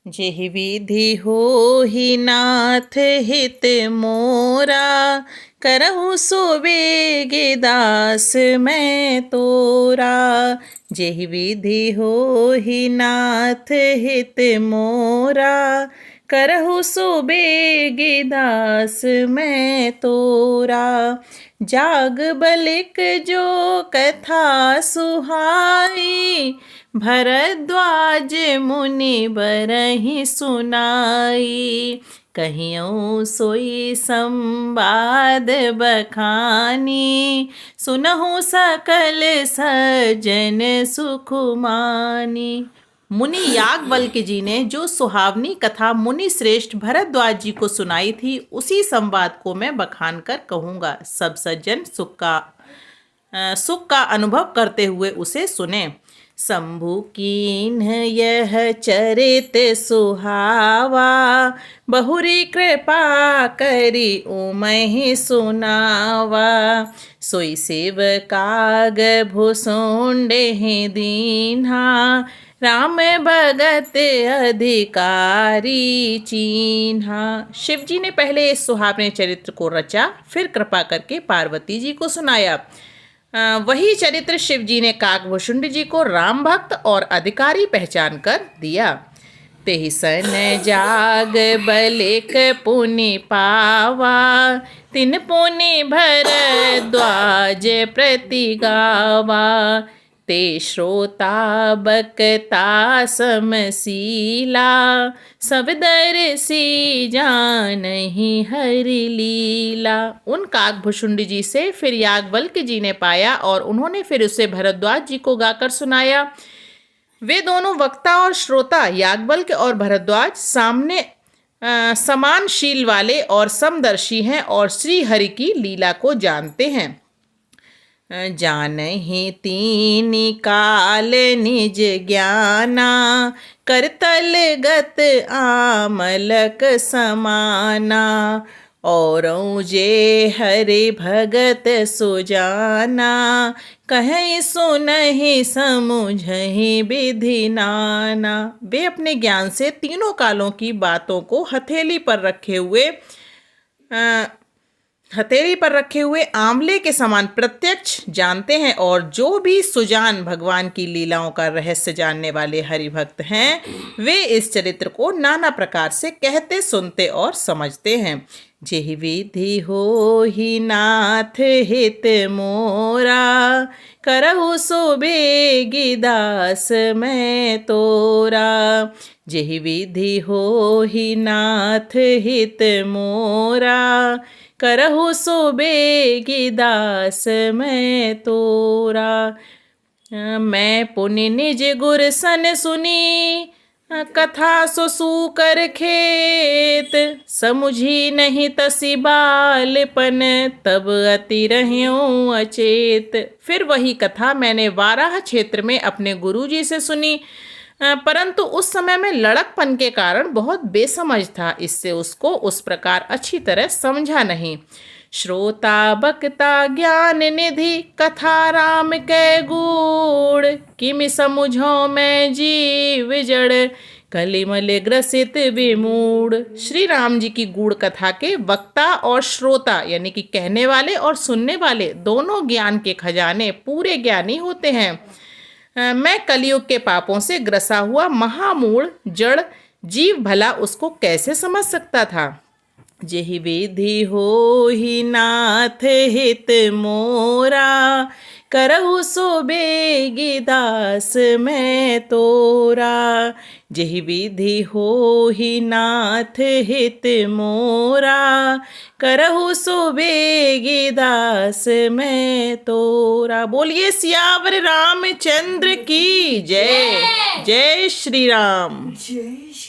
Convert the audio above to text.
जेहि विधि होहि नाथ हित मोरा, करहु सो बेगे दास मैं तोरा। जेहि विधि होहि नाथ हित मोरा, करहु सो बेगे दास मैं तोरा। जाग बलिक जो कथा सुहाई, भरद्वाज मुनि बरहि सुनाई। कहियौ सोई संवाद बखानी, सुनहु सकल सज्जन सुख मानी। मुनि याज्ञवल्क्य जी ने जो सुहावनी कथा मुनि श्रेष्ठ भरद्वाज जी को सुनाई थी, उसी संवाद को मैं बखान कर कहूँगा। सब सज्जन सुख का अनुभव करते हुए उसे सुने। शंभु कीन्ह यह चरित सुहावा, बहुरी कृपा करी उमहि सुनावा। सोई सेवकाग भुसुंडहि दीन्हा, राम भगत अधिकारी चीन्हा। शिव जी ने पहले इस सुहावने चरित्र को रचा, फिर कृपा करके पार्वती जी को सुनाया। वही चरित्र शिव जी ने काकभुषुंड जी को राम भक्त और अधिकारी पहचान कर दिया। तेहि सन जाग बलिक पुनि पावा, तिन पुनि भरद्वाज प्रति गावा। ते श्रोता बकता समशीला, सब दर्शी जानहि हरि लीला। उन काकभुषुंड जी से फिर याज्ञवल्क्य जी ने पाया और उन्होंने फिर उसे भरद्वाज जी को गाकर सुनाया। वे दोनों वक्ता और श्रोता याज्ञवल्क्य और भरद्वाज समान शील वाले और समदर्शी हैं और श्री हरि की लीला को जानते हैं। जानहि तीनि काल निज ज्ञाना, करतल गत आमलक समाना। औरौ जे हरि भगत सुजाना, कहि सुनहि समुझहि विधि नाना। वे अपने ज्ञान से तीनों कालों की बातों को हथेली पर रखे हुए आंवले के समान प्रत्यक्ष जानते हैं, और जो भी सुजान भगवान की लीलाओं का रहस्य जानने वाले हरिभक्त हैं, वे इस चरित्र को नाना प्रकार से कहते, सुनते और समझते हैं। जेहि विधि होहि नाथ हित मोरा, करहु सो बेगी दास मैं तोरा। जेहि विधि होहि नाथ हित मोरा, करहु सो बेगी दास मैं तोरा। मैं पुनि निज गुर सन सुनी, कथा सो सूकर खेत। समुझी नहीं तसी बालपन, तब अति रह्यों अचेत। फिर वही कथा मैंने वाराह क्षेत्र में अपने गुरुजी से सुनी, परंतु उस समय में लड़कपन के कारण बहुत बेसमझ था, इससे उसको उस प्रकार अच्छी तरह समझा नहीं। श्रोता बक्ता ज्ञान निधि, कथा राम के गूढ़। किमि समुझो मैं जीव जड़, कलिमल ग्रसित विमूढ़। श्री राम जी की गूढ़ कथा के वक्ता और श्रोता यानी कि कहने वाले और सुनने वाले दोनों ज्ञान के खजाने पूरे ज्ञानी होते हैं। मैं कलयुग के पापों से ग्रसा हुआ महामूढ़ जड़ जीव भला उसको कैसे समझ सकता था। जेहि विधि होहि नाथ हित मोरा, करहु सो बेगी दास मैं तोरा। जेहि विधि होहि नाथ हित मोरा, करहु सो बेगी दास मैं तोरा। बोलिए सियावर रामचंद्र की जय। जय श्री राम।